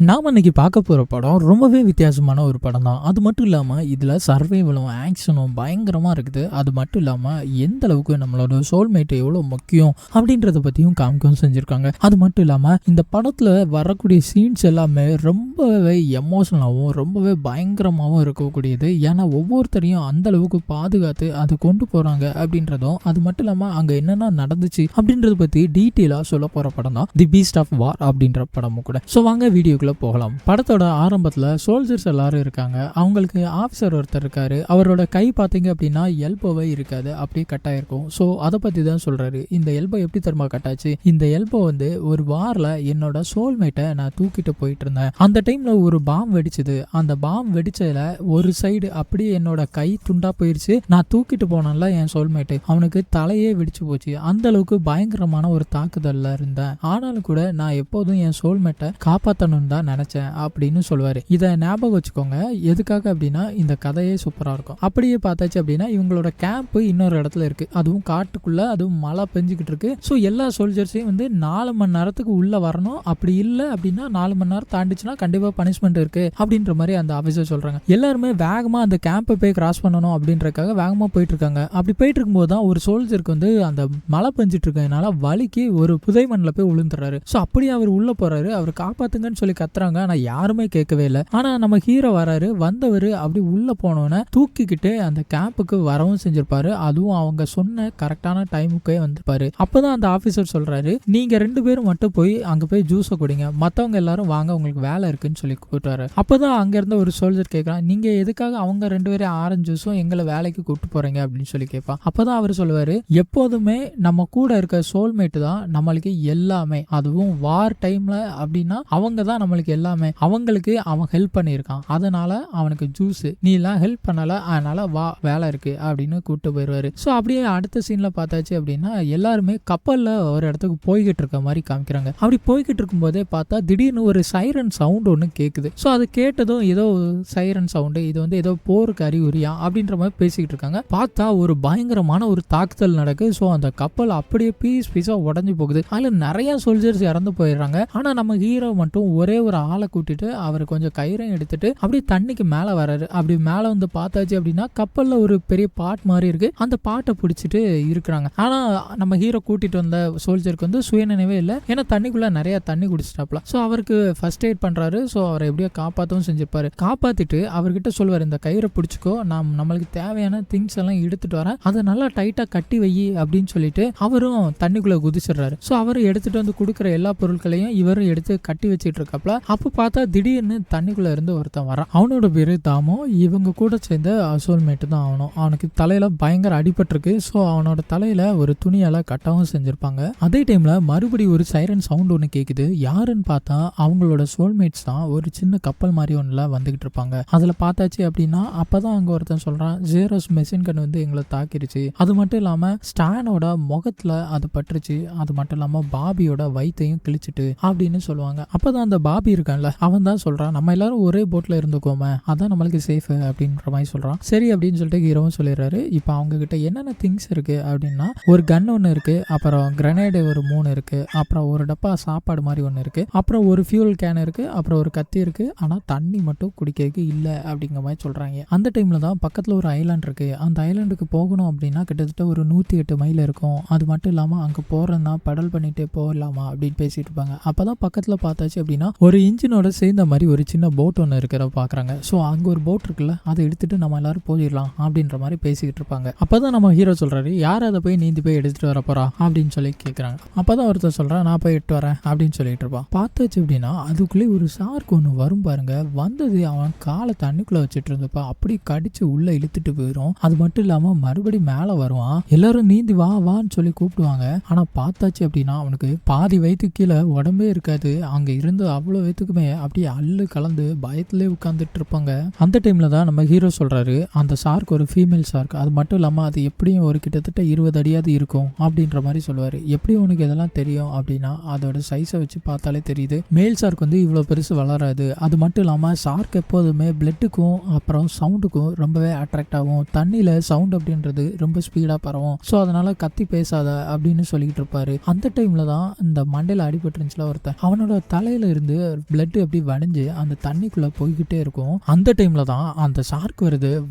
நாம இன்னைக்கு பார்க்க போற படம் ரொம்பவே வித்தியாசமான ஒரு படம் தான். அது மட்டும் இல்லாம இதுல சர்வைவலும் ஆக்ஷனும் பயங்கரமா இருக்குது. அது மட்டும் இல்லாம எந்த அளவுக்கு நம்மளோட சோல்மேட் எவ்வளவு முக்கியம் அப்படின்றத பத்தியும் காமிக்கவும் செஞ்சிருக்காங்க. அது மட்டும் இல்லாம இந்த படத்துல வரக்கூடிய சீன்ஸ் எல்லாமே ரொம்பவே எமோஷனலாகவும் ரொம்பவே பயங்கரமாகவும் இருக்கக்கூடியது. ஏன்னா ஒவ்வொருத்தரையும் அந்த அளவுக்கு பாதுகாத்து அதை கொண்டு போறாங்க அப்படின்றதும், அது மட்டும் இல்லாம அங்க என்னென்ன நடந்துச்சு அப்படின்றத பத்தி டீட்டெயிலா சொல்ல போற படம் தான் தி பீஸ்ட் ஆஃப் வார் அப்படின்ற படமும் கூட. ஸோ வாங்க வீடியோக்குள்ள போகலாம். படத்தோட ஆரம்பத்துல சோல்ஜர்ஸ் எல்லாரும் இருக்காங்க. அவங்களுக்கு ஆஃபீஸர் ஒருத்தர் இருக்காரு. அவரோட கை பார்த்தீங்க அப்படின்னா எல்போவே இருக்காது, அப்படியே கட்டாயிருக்கும். ஸோ அதை பத்தி தான் சொல்றாரு. இந்த எல்போ எப்படி தெரியுமா கட்டாச்சு? இந்த எல்போ வந்து ஒரு வார்ல என்னோட சோல்மேட்டை நான் தூக்கிட்டு போயிட்டு இருந்தேன். அந்த டைம்ல ஒரு பாம் வெடிச்சது. அந்த பாம் வெடிச்சதுல ஒரு சைடு அப்படியே என்னோட கை துண்டா போயிருச்சு. நான் தூக்கிட்டு போனேன்ல என் சோல்மேட்டு, அவனுக்கு தலையே வெடிச்சு போச்சு. அந்த அளவுக்கு பயங்கரமான ஒரு தாக்குதல்ல இருந்தேன். ஆனாலும் கூட நான் எப்போதும் என் சோல்மேட்டை காப்பாற்றணும் தான் நினைச்சேன் அப்படின்னு சொல்லுவாரு. இதை ஞாபகம் வச்சுக்கோங்க. எதுக்காக அப்படின்னா இந்த கதையே சூப்பரா இருக்கும். அப்படியே பார்த்தாச்சு அப்படின்னா இவங்களோட கேம்ப் இன்னொரு இடத்துல இருக்கு. அதுவும் காட்டுக்குள்ள, அதுவும் மழை பெஞ்சுக்கிட்டு இருக்கு. ஸோ எல்லா சோல்ஜர்ஸையும் வந்து 4 மணி நேரத்துக்கு உள்ள வரணும். அப்படி இல்லை அப்படின்னா 4 மணி நேரம் தாண்டிச்சுன்னா கண்டிப்பா பனிஷ்மெண்ட் இருக்கு அப்படின்ற மாதிரி அந்த ஆஃபீஸர் சொல்றாங்க. எல்லாருமே வேகமா அந்த கேம்பை போய் கிராஸ் பண்ணணும் அப்படின்றதுக்காக வேகமா போயிட்டு இருக்காங்க. அப்படி போயிட்டு இருக்கும்போது தான் ஒரு சோல்ஜருக்கு வந்து அந்த மழை பெஞ்சிட்டு இருக்கனால வலிக்கு ஒரு புதை மண்ணில் போய் விழுந்துறாரு. ஸோ அப்படியே அவர் உள்ள போறாரு. அவர் காப்பாத்துங்கன்னு சொல்லி கத்துறாங்க. ஆனா யாருமே கேட்கவே இல்லை. ஆனா நம்ம ஹீரோ வராரு. வந்தவர் அப்படி உள்ள போனோன்னு தூக்கிக்கிட்டு அந்த கேம்புக்கு வரவும் செஞ்சிருப்பாரு. அதுவும் அவங்க சொன்ன கரெக்டான டைமுக்கே வந்திருப்பாரு. அப்பதான் அந்த ஆபீசர் சொல்றாரு, நீங்க 2 பேரும் மட்டும் போய் அங்க போய் ஜூஸை குடிங்க, மத்தவங்க எல்லாரும் வாங்க, உங்களுக்கு வேலை இருக்குன்னு சொல்லி கூப்பிட்டாரு. அப்பதான் அங்க இருந்த ஒரு சோல்ஜர் கேட்கறான், நீங்க எதுக்காக அவங்க 2 பேரும் ஆரஞ்சு ஜூஸும் எங்களை வேலைக்கு கூப்பிட்டு போறீங்க அப்படின்னு சொல்லி கேட்பான். அப்பதான் அவர் சொல்லுவாரு, எப்போதுமே நம்ம கூட இருக்க சோல்மேட் தான் நம்மளுக்கு எல்லாமே. அதுவும் வார் டைம்ல அப்படின்னா அவங்க தான் நம்மளுக்கு எல்லாமே. அவங்களுக்கு அவன் ஹெல்ப் பண்ணியிருக்கான், அதனால அவனுக்கு ஜூஸ், நீ எல்லாம் ஹெல்ப் பண்ணல, அதனால வா வேலை இருக்கு அப்படின்னு கூப்பிட்டு போயிடுவாரு. ஸோ அப்படியே அடுத்த சீன்ல பார்த்தாச்சு அப்படின்னா எல்லாருமே கப்பல்ல ஒரு இடத்துக்கு போய்கிட்டு இருக்க மாதிரி காமிக்கிறாங்க. அப்படி போய்கிட்டு இருக்கும் போதே பார்த்தா திடீர்னு ஒரு சைரன் சவுண்ட் ஒன்று கேட்குது. ஸோ அது கேட்டதும் ஏதோ சைரன் சவுண்டு, இது வந்து ஏதோ போருக்கு அறிகுறியா அப்படின்ற மாதிரி பேசிக்கிட்டு இருக்காங்க. பார்த்தா ஒரு பயங்கரமான ஒரு தாக்குதல் நடக்குது. ஸோ அந்த கப்பல் அப்படியே பீஸா உடஞ்சி போகுது. அதுல நிறைய சோல்ஜர்ஸ் இறந்து போயிடுறாங்க. ஆனா நம்ம ஹீரோ மட்டும் ஒரே ஒரு ஆளை கூட்டிட்டு அவர் கொஞ்சம் கயிறையும் எடுத்துட்டு அப்படியே தண்ணிக்கு மேல வராரு. அப்படி மேல வந்து பார்த்தாச்சு அப்படின்னா கப்பல்ல ஒரு பெரிய பாட் மாதிரி இருக்கு. அந்த பாட்டை பிடிச்சிட்டு இருக்கிறாங்க. ஆனா நம்ம ஹீரோ கூட்டிட்டு வந்த சோல்ஜருக்கு வந்து சுயநினைவே இல்லை. ஏன்னா தண்ணிக்குள்ள நிறைய தண்ணி குடிச்சிட்டாப்ல. ஸோ அவருக்கு ஃபர்ஸ்ட் எய்ட் பண்றாரு. ஸோ அவரை எப்படியோ காப்பாற்றவும் செஞ்சிருப்பாரு. காப்பாத்திட்டு அவர்கிட்ட சொல்லுவார், இந்த கயிறை பிடிச்சிக்கோ, நம்மளுக்கு தேவையான திங்ஸ் எல்லாம் எடுத்துட்டு வரேன், அதை நல்லா டைட்டா கட்டி வை அப்படின்னு சொல்லிட்டு அவரும் தண்ணிக்குள்ள குதிச்சிடுறாரு. ஸோ அவர் எடுத்துட்டு வந்து கொடுக்குற எல்லா பொருட்களையும் இவரும் எடுத்து கட்டி வச்சிட்டு இருக்காப்ல. அப்ப பார்த்தா திடீர்னு தண்ணிக்குள்ள இருந்து ஒருத்தன் வரான். அவனோட பேரு தாமோ. இவங்க கூட சேர்ந்த சோல்மேட் தான் அவனும். அவனுக்கு தலையில பயங்கர அடிபட்டிருக்கு. ஸோ அவனோட தலையில ஒரு துணியால கட்டவும் செஞ்சிருப்பாங்க. அதே டைம்ல மறுபடியும் ஒரு சைரன் சவுண்ட் ஒன்று கேக்குது. யாருன்னு பார்த்தா அவங்களோட சோல்மேட்ஸ் தான். ஒரு சின்ன கப்பல் மாதிரி ஒன்றுல வந்துகிட்டு இருப்பாங்க. அதுல பார்த்தாச்சு அப்படின்னா அப்பதான் அங்க ஒருத்தன் சொல்றான், ஜேரோஸ் மெஷின் கன் வந்து எங்களை தாக்கிருச்சு. அது மட்டும் இல்லாம ஸ்டானோட முகத்துல அது பட்டுருச்சு. அது மட்டும் இல்லாம பாபியோட வயித்தையும் கிழிச்சிட்டு அப்படின்னு சொல்லுவாங்க. அப்பதான் அந்த பாபி இருக்கான்ல, அவன் தான் சொல்றான், நம்ம எல்லாரும் ஒரே போட்ல இருந்துக்கோமே, அதான் நம்மளுக்கு சேஃப் அப்படின்ற மாதிரி சொல்றான். சரி அப்படின்னு சொல்லிட்டு ஹீரோவும் சொல்லிடுறாரு. இப்போ அவங்க கிட்ட என்னென்ன திங்ஸ் இருக்கு அப்படின்னா ஒரு கன் ஒன்று இருக்கு, அப்புறம் கிரனேடு ஒரு 3 இருக்கு, அப்புறம் ஒரு டப்பா சாப்பாடு மாதிரி ஒன்று இருக்கு, அப்புறம் ஒரு ஃபியூல் கேன் இருக்கு, அப்புறம் ஒரு கத்தி இருக்கு, ஆனா தண்ணி மட்டும் குடிக்கிறதுக்கு இல்ல அப்படிங்கிற மாதிரி சொல்றாங்க. அந்த டைம்ல தான் பக்கத்துல ஒரு ஐலாண்ட் இருக்கு. அந்த ஐலாண்டுக்கு போகணும் அப்படின்னா கிட்டத்தட்ட ஒரு 108 மைல் இருக்கும். அது மட்டும் இல்லாம அங்க போறதுனா பெடல் பண்ணிட்டே போகலாமா அப்படின்னு பேசிட்டு இருப்பாங்க. அப்பதான் பக்கத்துல பார்த்தாச்சு அப்படின்னா ஒரு இன்ஜினோட சேர்ந்த மாதிரி ஒரு சின்ன போட் ஒன்று இருக்கிற பாக்குறாங்க. ஸோ அங்க ஒரு போட் இருக்குல்ல, அதை எடுத்துட்டு நம்ம எல்லாரும் போயிடலாம் அப்படின்ற மாதிரி பேசிக்கிட்டு இருப்பாங்க. அப்பதான் நம்ம ஹீரோ சொல்றாரு, யார் அதை போய் நீந்தி போய் எடுத்துட்டு வர போறா அப்படின்னு சொல்லி கேட்கறாங்க. அப்பதான் ஒருத்தர் சொல்றான், நான் போய் எடுத்து வரேன் அப்படின்னு சொல்லிட்டு இருப்பான். பார்த்தாச்சு அப்படின்னா அதுக்குள்ளே ஒரு ஷார்க் ஒன்று வரும் பாருங்க. வந்தது அவன் காலை தண்ணிக்குள்ள வச்சுட்டு இருந்தப்ப அப்படி கடிச்சு உள்ள இழுத்துட்டு போயிடும். அது மட்டும் இல்லாம மறுபடியும் மேல வருவான். எல்லாரும் நீந்தி வா வான்னு சொல்லி கூப்பிடுவாங்க. ஆனா பார்த்தாச்சு அப்படின்னா அவனுக்கு பாதி வயிற்றுக்கு கீழே உடம்பே இருக்காது. அங்க இருந்து அவ்வளவு வயிற்றுக்குமே அப்படியே அள்ளு கலந்து பயத்திலே உட்கார்ந்துட்டு இருப்பாங்க. அந்த டைம்ல தான் நம்ம ஹீரோ சொல்றாரு, அந்த ஷார்க் ஒரு ஃபீமேல் ஷார்க். அது மட்டும் இல்லாம அது எப்படியும் ஒரு கிட்டத்தட்ட 20 அடியாவது இருக்கும் அப்படின்ற மாதிரி சொல்லுவாரு. எப்படி உனக்கு இதெல்லாம் தெரியும் அப்படின்னா அதோட சைஸை வச்சு பார்த்தாலே தெரியுது. மேல் ஷார்க் வந்து இவ்வளவு பெருசு வளராது. அது மட்டும் இல்லாம ஷார்க் எப்போதுமே பிளட்டுக்கும் அப்புறம் சவுண்டுக்கும் ரொம்பவே அட்ராக்ட் ஆகும். தண்ணியில சவுண்ட் அப்படின்றது ரொம்ப ஸ்பீடா பரவும். ஸோ அதனால கத்தி பேசாத அப்படின்னு சொல்லிட்டு இருப்பாரு. அந்த டைம்ல தான் இந்த மண்டையில அடிபட்டு இருந்துச்சுல ஒருத்தன், அவனோட தலையில இருந்து பிளட் அப்படி வடிஞ்சு அந்த தண்ணிக்குள்ள போய்கிட்டே இருக்கும். அந்த டைம்ல தான் அந்த ஷார்க்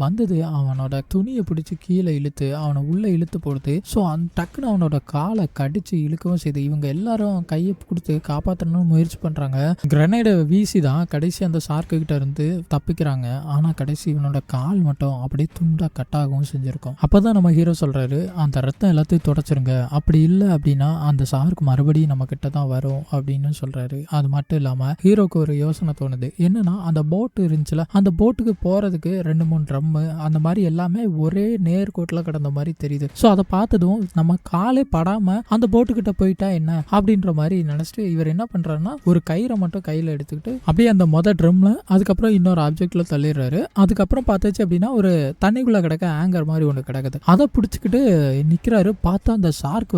வந்தது அவனோட துணியை பிடிச்சி கீழே இழுத்து அவனை உள்ள இழுத்து போடுது. ஸோ டக்குன்னு அவனோட காலை கடிச்சு இழுக்கவும் செய்யுது. இவங்க எல்லாரும் கையை கொடுத்து காப்பாற்றணும்னு முயற்சி பண்றாங்க. கிரனைடை வீசி தான் கடைசி அந்த ஷார்க்கு கிட்ட இருந்து தப்பிக்கிறாங்க. ஆனா கடைசி இவனோட கால் மட்டும் அப்படியே துண்டா கட்டாகவும் செஞ்சிருக்கும். அப்பதான் நம்ம ஹீரோ சொல்றாரு, அந்த ரத்தம் எல்லாத்தையும் தொடச்சிருங்க, அப்படி இல்லை அப்படின்னா அந்த ஷார்க் மறுபடியும் நம்ம கிட்ட தான் வரும் அப்படின்னு சொல்றாரு. அது மட்டும் இல்லாம ஹீரோக்கு ஒரு யோசனை தோணுது. என்னன்னா அந்த போட்டு இருந்துச்சுல, அந்த போட்டுக்கு போறதுக்கு 2-3 ட்ரம்மு அந்த மாதிரி எல்லாமே ஒரே நேர்கோட்டில் கிடந்த மாதிரி தெரியுது. ஸோ அதை பார்த்ததும் நம்ம காலே படாம அந்த போட்டு கிட்ட போயிட்டா என்ன அப்படின்ற மாதிரி நினைச்சிட்டு இவர் என்ன பண்றாருன்னா ஒரு கயிறை மட்டும் கையில எடுத்துக்கிட்டு அப்படியே அந்த ட்ரம்ல அதுக்கப்புறம் இன்னொரு ஆப்ஜெக்ட்ல தள்ளிடுறாரு. அதுக்கப்புறம் பார்த்தாச்சு அப்படின்னா ஒரு தண்ணிக்குள்ள கிடக்க ஆங்கர் மாதிரி ஒன்று கிடக்குது. அதை பிடிச்சிக்கிட்டு நிக்கிறாரு. பார்த்தா அந்த ஷார்க்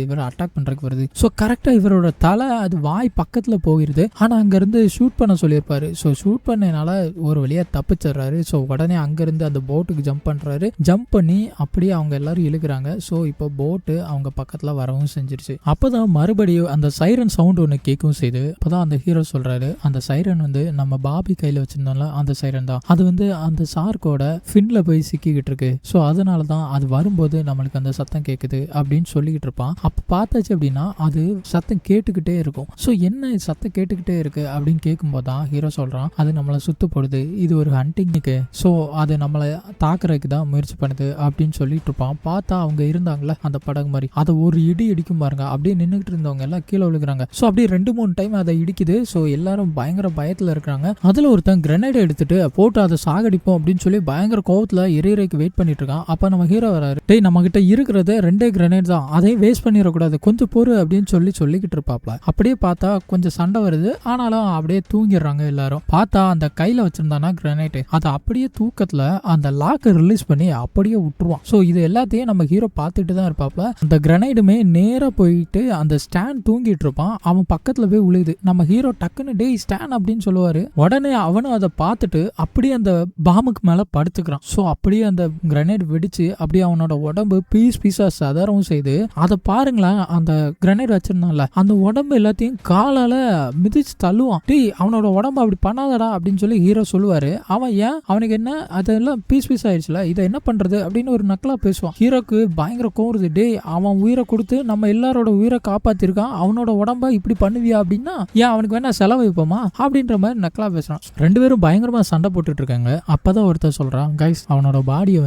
இவரை அட்டாக் பண்றதுக்கு வருது. ஸோ கரெக்டா இவரோட தலை அது வாய் பக்கத்துல போயிருது. ஆனா அங்க இருந்து ஷூட் பண்ண சொல்லியிருப்பாரு. ஸோ ஷூட் பண்ணனால ஒரு வழியா தப்பிச்சிடுறாரு. ஸோ உடனே அங்கிருந்து அந்த போட்டுக்கு ஜம்ப் பண்றாரு. ஜம்ப் பண்ணி அப்படியே அவங்க எல்லாரும் இழுக்கிறாங்க. ஸோ இப்போ போட்டு அவங்க பக்கத்துல வரவும் செஞ்சிருச்சு. அப்பதான் மறுபடியும் அந்த சைரன் சவுண்ட் ஒன்று கேட்கவும் செய்யுது. அப்பதான் அந்த ஹீரோ சொல்றாரு, அந்த சைரன் நம்ம பாபி கையில வச்சிருந்தோம்ல அந்த சைரன் தான். அது அந்த ஷார்க்கோட ஃபின்ல போய் சிக்கிக்கிட்டு இருக்கு. ஸோ அதனால தான் அது வரும்போது நம்மளுக்கு அந்த சத்தம் கேட்குது அப்படின்னு சொல்லிக்கிட்டு இருப்பான். அப்போ பார்த்தாச்சு அப்படின்னா அது சத்தம் கேட்டுக்கிட்டே இருக்கும். ஸோ என்ன சத்தம் கேட்டுக்கிட்டே இருக்கு அப்படின்னு கேட்கும்போது தான் ஹீரோ சொல்றான், அது நம்மளை சுத்து போடுது, இது ஒரு ஹண்டிங்னுக்கு, ஸோ அது நம்மளை தாக்குறதுக்கு தான் முயற்சி பண்ணுது அப்படின்னு சொல்லிட்டு இருப்பான். பார்த்தா அவங்க இருந்தாங்களே அந்த படகு மாதிரி அதை ஒரு இடி இடிக்கும் பாருங்க. அப்படியே நின்றுட்டு இருந்தவங்க எல்லாம் கீழே விழுகிறாங்க. ஸோ அப்படியே 2-3 டைம் அதை இடிக்குது. ஸோ எல்லாரும் பயங்கர பயத்தில் இருக்கிறாங்க. அதில் ஒருத்தன் கிரனைடை எடுத்துட்டு போட்டு அதை சாகடிப்போம் அப்படின்னு சொல்லி பயங்கர கோவத்தில் எரியறைக்கு வெயிட் பண்ணிட்டு இருக்கான். அப்போ நம்ம ஹீரோ வராரு, டேய் நம்ம கிட்ட இருக்கிறது 2 கிரனைட் தான், அதையும் வேஸ்ட் பண்ணிடக்கூடாது, கொஞ்சம் பொறு அப்படின்னு சொல்லிக்கிட்டு இருப்பாப்ல. அப்படியே பார்த்தா கொஞ்சம் சண்டை வருது. ஆனாலும் அப்படியே தூங்கிடுறாங்க எல்லாரும். பார்த்தா அந்த கையில வச்சிருந்தானா கிரனைட் அதை அப்படியே தூக்கத்துல அந்த லாக்கை ரிலீஸ் பண்ணி அப்படியே விட்டுருவான். ஸோ இது எல்லாத்தையும் நம்ம ஹீரோ பார்த்துட்டு தான் இருப்பாப்ல. அந்த கிரனைடுமே நேரா போயிட்டு அந்த ஸ்டாண்ட் தூங்கிட்டு இருப்பான். அவன் பக்கத்துல போய் விழுது. நம்ம ஹீரோ டக்குன்னு டேய் ஸ்டாண்ட் அப்படின்னு சொல்லுவாரு. உடனே அவனும் அதை பார்த்துட்டு அப்படியே அந்த பாம்புக்கு மேல படுத்துக்கிறான். ஸோ அப்படியே அந்த கிரனைட் வெடிச்சு அப்படியே அவனோட உடம்பு பீஸா சதறவும் செய்து. அதை பாருங்களேன், அந்த கிரனைட் வச்சிருந்தான்ல அந்த உடம்பு எல்லாத்தையும் காலால மிதிச்சு தள்ளுவான். டேய் அவனோட உடம்பு அப்படி பண்ணாதடா அப்படின்னு சொல்லி ஹீரோ சொல்லுவாரு. அவன் ஏன் அவனுக்கு என்ன அதெல்லாம் பீஸ் ஆயிடுச்சுல, இதை என்ன பண்றது அப்படின்னு ஒரு நக்கலா பேசுவான். ஹீரோக்கு பயங்கர கோருது. டேய் அவன் உயிரை கொடுத்து நம்ம எல்லாரோட உயிரை காப்பாத்திருக்கான், அவனோட உடம்ப இப்படி பண்ணுவியா அப்படின்னா ஏன் அவனுக்கு வேணா செலவு வைப்போமா அப்படின்ற மாதிரி நக்கலா பேசுறான். 2 பேரும் பயங்கரமா சண்டை போட்டுட்டு இருக்காங்க. அப்பதான் ஒருத்தர் சொல்றான், கைஸ் அவனோட பாடியை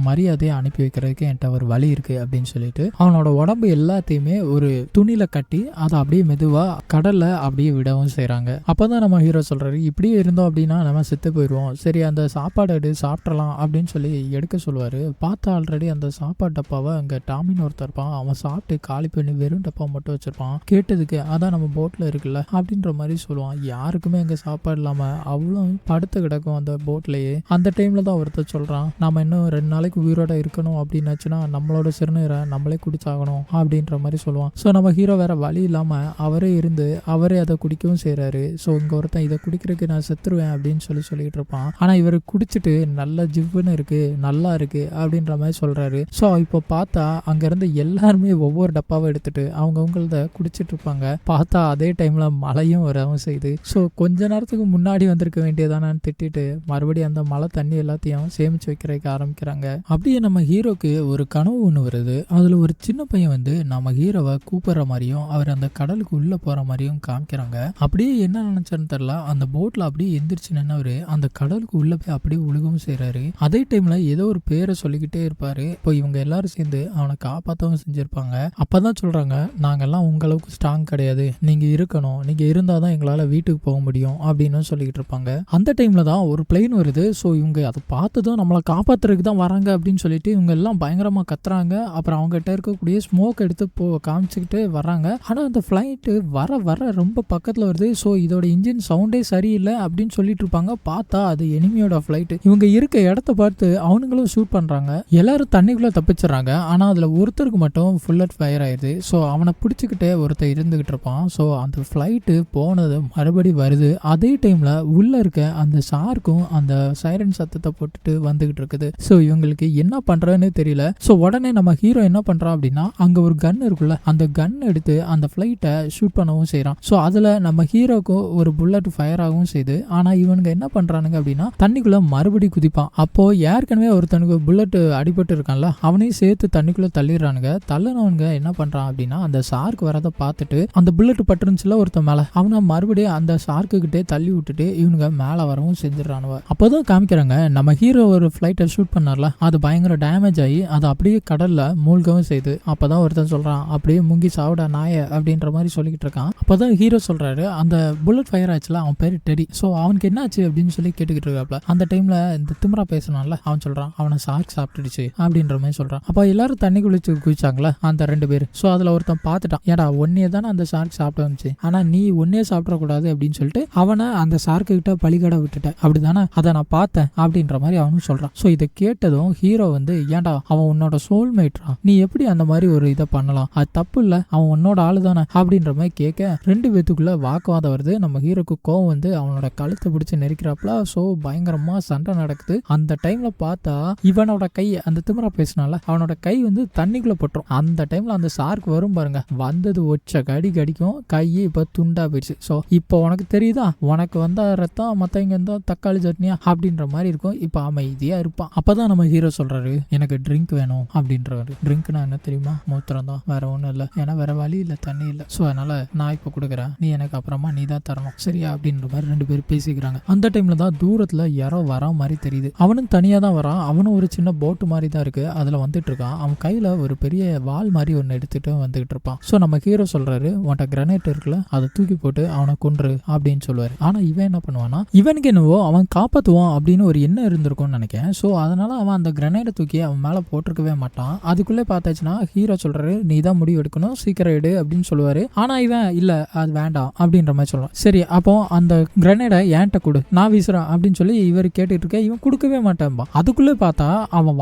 மரியாதையை அனுப்பி வைக்கிறதுக்கு என்கிட்ட ஒரு வழி இருக்கு அப்படின்னு சொல்லிட்டு அவனோட உடம்பு எல்லாத்தையுமே ஒரு துணியில கட்டி அதை அப்படியே மெதுவா கடல்ல அப்படியே விடவும் செய்யறாங்க. அப்பதான் நம்ம ஹீரோ சொல்றாரு, இப்படியே இருந்தோம் அப்படின்னா நம்ம செத்து போயிடுவோம், சரி அந்த சாப்பாடு சாப்பிடலாம் அப்படின்னு சொல்லி எடுக்க சொல்லுவாரு. பார்த்தா ஆல்ரெடி அந்த சாப்பாடு டப்பாவை அங்க டாமின் ஒருத்தர் இருப்பான், அவன் சாப்பிட்டு காலி பண்ணி வெறும் டப்பா மட்டும் வச்சிருப்பான். கேட்டதுக்கு அதான் நம்ம போட்ல இருக்குல்ல அப்படின்ற மாதிரி சொல்லுவான். யாருக்குமே அங்க சாப்பாடு இல்லாம அவ்வளோ படுத்து கிடக்கும் அந்த போட்லயே. அந்த டைம்ல தான் ஒருத்தர் சொல்றான், நம்ம இன்னும் 2 நாளைக்கு உயிரோட இருக்கணும் அப்படின்னாச்சுன்னா நம்மளோட சிறுநீரை நம்மளே குடிச்சாகணும் அப்படின்ற மாதிரி சொல்லுவான். ஸோ நம்ம ஹீரோ வேற வழி இல்லாம அவரே இருந்து அவரே அதை குடிக்கவும் செய்யறாரு. ஸோ இங்க ஒருத்தன் இதை குடிக்கிறதுக்கு நான் செத்துருவேன் அப்படின்னு சொல்லிட்டு இருப்பான். ஆனா இவர் குடிச்சிட்டு நல்ல ஜிவ்வுன்னு இருக்கு, நல்லா இருக்கு அப்படின்ற மாதிரி சொல்றாரு. ஸோ இப்போ பார்த்தா அங்க இருந்து எல்லாருமே ஒவ்வொரு டப்பாவை எடுத்துட்டு அவங்கவுங்களத குடிச்சிட்டு இருப்பாங்க. பார்த்தா அதே டைம்ல மழையும் வரவும் செய்யுது. ஸோ கொஞ்ச நேரத்துக்கு முன்னாடி வந்திருக்க வேண்டியதானு திட்டிட்டு மறுபடியும் அந்த மழை தண்ணி எல்லாத்தையும் சேமிச்சு வைக்கிறதுக்கு ஆரம்பிக்கிறாங்க. அப்படியே நம்ம ஹீரோக்கு ஒரு கனவு ஒன்று வருது. அதுல ஒரு சின்ன பையன் நம்ம ஹீரோவை கூப்பிடுற மாதிரியும் அவர் அந்த கடலுக்கு உள்ள போற மாதிரியும் காமிக்கிறாங்க. அப்படியே என்ன நினைச்சான்னு தெரியல, அந்த போட்ல அப்படியே எந்திரிச்சு நின்னவரு அந்த கடலுக்கு உள்ள போய் அப்படியே உழுகவும் செய்யறாரு. அதே டைம்ல ஏதோ ஒரு பேரை சொல்லிக்கிட்டே இருப்பாரு. இப்போ இவங்க எல்லாரும் சேர்ந்து அவனை காப்பாற்றவும் செஞ்சிருப்பாங்க. அப்பதான் சொல்றாங்க, நாங்கெல்லாம் உங்களவுக்கு ஸ்ட்ராங் கிடையாது, நீங்க இருக்கணும், நீங்க இருந்தாதான் எங்களால வீட்டுக்கு போக முடியும் அப்படின்னு சொல்லிக்கிட்டு இருப்பாங்க. அந்த டைம்ல தான் ஒரு பிளேன் வருது. ஸோ இவங்க அதை பார்த்ததும் நம்மளை காப்பாத்துறதுக்கு தான் வராங்க அப்படின்னு சொல்லிட்டு இவங்க எல்லாம் பயங்கரமா கத்துறாங்க. அப்புறம் அவங்க கிட்ட இருக்கக்கூடிய ஸ்மோக் எடுத்து காமிச்சுக்கிட்டு வர்றாங்க. ஆனா அந்த ஃபிளைட் வர ரொம்ப பக்கத்துல வருது. ஸோ இதோட இன்ஜின் சவுண்டே சரியில்லை அப்படின்னு சொல்லிட்டு இருப்பாங்க. பார்த்தா அது எனிமியோட ஃபிளைட். இவங்க இருக்க இடத்த பார்த்து அவனுங்களும் ஷூட் பண்றாங்க. எல்லாரும் தண்ணிக்குள்ள தப்பிச்சிடறாங்க. ஆனா அதுல ஒருத்தருக்கு மட்டும் ஃபுல்லட் ஃபயர் ஆயிடுது. ஸோ அவனை பிடிச்சிக்கிட்டே ஒருத்தர் இருந்துகிட்டு இருப்பான். ஸோ அந்த ஃபிளைட்டு போனது மறுபடி வருது. அதே டைம்ல உள்ள இருக்க அந்த ஷார்க்கும் அந்த சைரன் சத்தத்தை போட்டுட்டு வந்துகிட்டு இருக்குது. ஸோ இவங்களுக்கு என்ன பண்றதுன்னு தெரியல. ஸோ உடனே நம்ம ஹீரோ என்ன பண்றான் அப்படின்னா அங்க ஒரு கன் இருக்குல்ல, அந்த கன் எடுத்து அந்த ஃபிளைட்டை ஷூட் பண்ணவும் செய்யறான். ஸோ அதுல நம்ம ஹீரோக்கும் ஒரு புல்லட் ஃபயர் ஆகவும் செய்யுது. ஆனா இவனுங்க என்ன பண்றானுங்க அப்படின்னா தண்ணிக்குள்ள மறுபடி குதிப்பான். அப்போ ஏற்கனவே ஒருத்தனுக்கு புல்லட் அடிபட்டு இருக்கான்ல அவனையும் சேர்த்து தண்ணிக்குள்ள தள்ளிடுறானுங்க. தள்ளினவனுங்க என்ன பண்றான் அப்படின்னா அந்த ஷார்க் வரதை பார்த்துட்டு அந்த புல்லட் பட்டுருந்துச்சுல ஒருத்தன் மேல அவனை மறுபடியும் அந்த ஷார்க்கு கிட்டே தள்ளி விட்டுட்டு இவனுங்க மேல வரவும் செஞ்சிடறானுவ. அப்போதான் காமிக்கிறாங்க நம்ம ஹீரோ ஒரு ஃபிளைட்டை ஷூட் பண்ணார்ல அது பயங்கர டேமேஜ் ஆகி அது அப்படியே கடல்ல மூழ்கவும் செய்யுது. அப்பதான் ஒருத்தன் சொல்றான் அப்படியே முங்கி சாவிடா நாய அப்படின்ற மாதிரி சொல்லிக்கிட்டு இருக்கான். அப்பதான் ஹீரோ சொல்றாரு அந்த புல்லட் ஃபயர் ஆச்சுல அவன் பேரு டெடி. ஸோ அவனுக்கு என்ன ஆச்சு அப்படின்னு சொல்லி கேட்டுக்கிட்டு இருக்காப்ல. அந்த டைம்ல இந்த திமிரா பேசணும்ல அவன் சொல்றான் அவனை ஷார்க் சாப்பிட்டுடுச்சு அப்படின்ற மாதிரி சொல்றான். அப்ப எல்லாரும் தண்ணி குளிச்சாங்களா அந்த 2 பேர். ஸோ அதுல ஒருத்தன் பார்த்துட்டான் ஏடா ஒன்னே தானே அந்த ஷார்க் சாப்பிட்டு வந்துச்சு ஆனா நீ ஒன்னே சாப்பிடக்கூடாது அப்படின்னு சொல்லிட்டு அவனை அந்த ஷார்க்கு கிட்ட பலிகடை விட்டுட்ட அப்படிதானே அதை நான் பார்த்தேன் அப்படின்ற மாதிரி அவனும் சொல்றான். ஸோ இதை கேட்டதும் ஹீரோ வந்து ஏன்டா அவன் உன்னோட சோல்மேட்ரா நீ எப்படி அந்த மாதிரி ஒரு இதை பண்ணலாம் அது தப்பு இல்ல அவன் உன்னோட ஆளு தானே அப்படின்ற மாதிரி கேட்க 2 பேத்துக்குள்ள வாக்குவாதம் வருது. நம்ம ஹீரோக்கு கோவம் வந்து அவனோட கழுத்தை பிடிச்சு நெரிக்கிறாப்ல. ஸோ பயங்கரமா சண்டை நடக்குது. அந்த டைம்ல பார்த்தா இவனோட கை அந்த திமிரா பேசினால அவனோட கை வந்து தண்ணிக்குள்ள போட்டுரும். அந்த டைம்ல அந்த ஷார்க் வரும் பாருங்க வந்தது ஒச்ச கடிக்கும் கையை இப்ப துண்டா போயிடுச்சு. ஸோ இப்போ உனக்கு தெரியுதா உனக்கு வந்த ரத்தம் மத்தவங்க இருந்தா தக்காளி சட்னியா அப்படின்ற மாதிரி இருக்கும். இப்ப அமைதியா இருப்பான். அப்பதான் நம்ம ஹீரோ சொல்றாரு எனக்கு ட்ரிங்க் வேணும் அப்படின்றாரு. ட்ரிங்க்னா என்ன தெரியுமா மூத்திரம் தான் வேற ஒண்ணும் இல்ல ஏன்னா வேற வழி இல்ல தண்ணி இல்ல. ஸோ அதனால நான் இப்ப கொடுக்குறேன் நீ எனக்கு அப்புறமா நீ தான் தரணும் சரியா அப்படின்ற மாதிரி 2 பேரும் பேசிக்கிறாங்க. அந்த டைம்ல தான் தூரத்துல யாரோ வரா மாதிரி தெரியுது. அவனும் தனியா தான் வரான். அவனும் ஒரு சின்ன போட்டு மாதிரி தான் இருக்கு அதுல வந்துட்டு இருக்கான். அவன் கையில ஒரு பெரிய வால் மாதிரி ஒன்னு எடுத்துட்டு வந்துகிட்டு இருப்பான். ஸோ நம்ம ஹீரோ சொல்றாரு உன்ட்ட கிரனேட் இருக்குல்ல அதை தூக்கி போட்டு அவனை கொன்று அப்படின்னு சொல்லுவாரு. ஆனா இவன் என்ன பண்ணுவானா இவனுக்கு என்னவோ அவன் காப்பாத்துவான் அப்படின்னு ஒரு எண்ணம் இருந்திருக்கும்னு நினைக்கிறேன். ஸோ அதனால அவன் அந்த கிரனேட்டை தூக்கி அவன் மேல போட்டிருக்கவே மாட்டான். அதுக்குள்ளே பார்த்தாச்சுன்னா ஹீரோ சொல்றாரு நீ தான் முடிவு எடுக்கணும் சீக்கிரம் எடு அப்படின்னு சொல்லுவாரு. ஆனா இவன் இல்ல அது வேண்டாம் அப்படின்ற மாதிரி சொல்றான். சரி அப்போ அந்த கிரனேடை ஏன்ட்ட கொடு நான் வீசுறேன் அப்படின்னு சொல்லி இவர் கேட்டுட்டு இருக்க இவன் கொடுக்கவே மாட்டான்பா. அதுக்குள்ளே பார்த்தா அவன்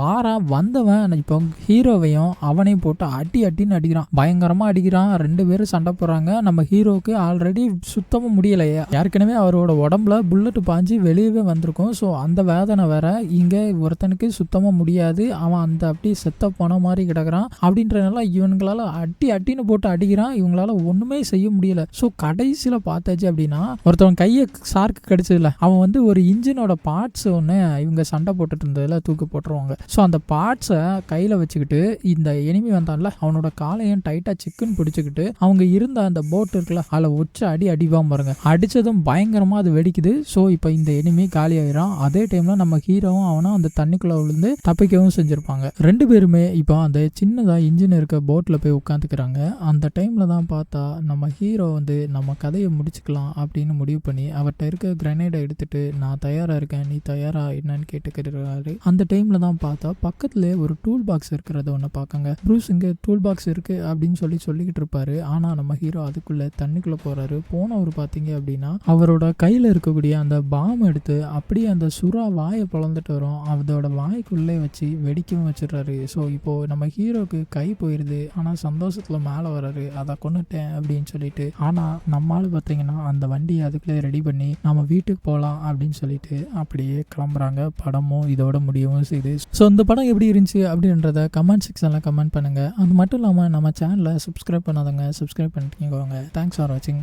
வந்தவன் இப்போ ஹீரோவையும் அவனையும் போட்டு அடின்னு அடிக்கிறான். பயங்கரமா அடிக்கிறான். 2 பேரும் சண்டை போடுறாங்க. நம்ம ஹீரோக்கு ஆல்ரெடி சுத்தமா முடியலையே ஏற்கனவே அவரோட உடம்புல புல்லட் பாஞ்சு வெளியவே வந்திருக்கும். ஸோ அந்த வேதனை வேற இங்க ஒருத்தனுக்கு சுத்தமா முடியாது. அவன் அந்த அப்படியே செத்த போன மாதிரி கிடக்குறான். அப்படின்றனால இவங்களால அடின்னு போட்டு அடிக்கிறான். இவங்களால ஒண்ணுமே செய்ய முடியல. ஸோ கடைசியில பார்த்தாச்சு அப்படின்னா ஒருத்தவன் கையை ஷார்க்கு கடிச்சதுல அவன் வந்து ஒரு இன்ஜினோட பார்ட்ஸ் ஒன்று இவங்க சண்டை போட்டுட்டு இருந்ததுல தூக்கி போட்டுருவாங்க. ஸோ அந்த பார்ட்ஸை கையில வச்சுக்கிட்டு இந்த எனிமி வந்தான்ல அவனோட காலையும் டைட்டா சிக்கன் பிடிச்சிக்கிட்டு அவங்க இருந்த அந்த போட் இருக்குல்ல அதில் உச்ச அடிவாம பாருங்க அடிச்சதும் பயங்கரமா அது வெடிக்குது. ஸோ இப்போ இந்த எனிமி காலி ஆயிரும். அதே டைம்ல நம்ம ஹீரோவும் அவனும் அந்த தண்ணிக்குள்ள விழுந்து தப்பிக்கவும் செஞ்சிருப்பாங்க. 2 பேருமே இப்போ அந்த சின்னதா இன்ஜின் இருக்க போட்ல போய் உட்காந்துக்கிறாங்க. அந்த டைம்ல தான் பார்த்தா நம்ம ஹீரோ வந்து நம்ம கதையை முடிச்சுக்கலாம் அப்படின்னு முடிவு பண்ணி அவர்கிட்ட இருக்க கிரனேடை எடுத்துட்டு நான் தயாரா இருக்கேன் நீ தயாரா என்னன்னு கேட்டுக்கிறாரு. அந்த டைம்ல தான் பார்த்தா பக்கத்துல ஒரு டூல் பாக்ஸ் இருக்கிறத ஒன்று பார்க்கங்க. ப்ரூஸ் இங்க டூல் பாக்ஸ் இருக்கு அப்படின்னு சொல்லிக்கிட்டு இருப்பாரு. ஆனா நம்ம ஹீரோ அதுக்குள்ள தண்ணிக்குள்ள போறாரு. போனவர் பார்த்தீங்க அப்படின்னா அவரோட கையில இருக்கக்கூடிய அந்த பாம் எடுத்து அப்படியே அந்த சுறா வாயை பிளந்துட்டு வரும். அதோட வாய்க்குள்ளே வச்சு வெடிக்கவும் வச்சிடறாரு. ஸோ இப்போ நம்ம ஹீரோக்கு கை போயிருது. ஆனா சந்தோஷத்துல மேலே வராரு அதை கொண்டுட்டேன் அப்படின்னு சொல்லிட்டு. ஆனா நம்மளால பார்த்தீங்கன்னா அந்த வண்டியை அதுக்குள்ளே ரெடி பண்ணி நம்ம வீட்டுக்கு போகலாம் அப்படின்னு சொல்லிட்டு அப்படியே கிளம்புறாங்க. படமும் இதோட முடியவும் செய்யுது. ஸோ இந்த படம் எப்படி இருந்துச்சு அப்படின்றத கமெண்ட் செக்ஷனில் கமெண்ட் பண்ணுங்க. அது மட்டும் இல்லாமல் நம்ம சேனலை சப்ஸ்கிரைப் பண்ணாதவங்க சப்ஸ்கிரைப் பண்ணிட்டு தேங்க்ஸ் ஃபார் வாட்சிங்.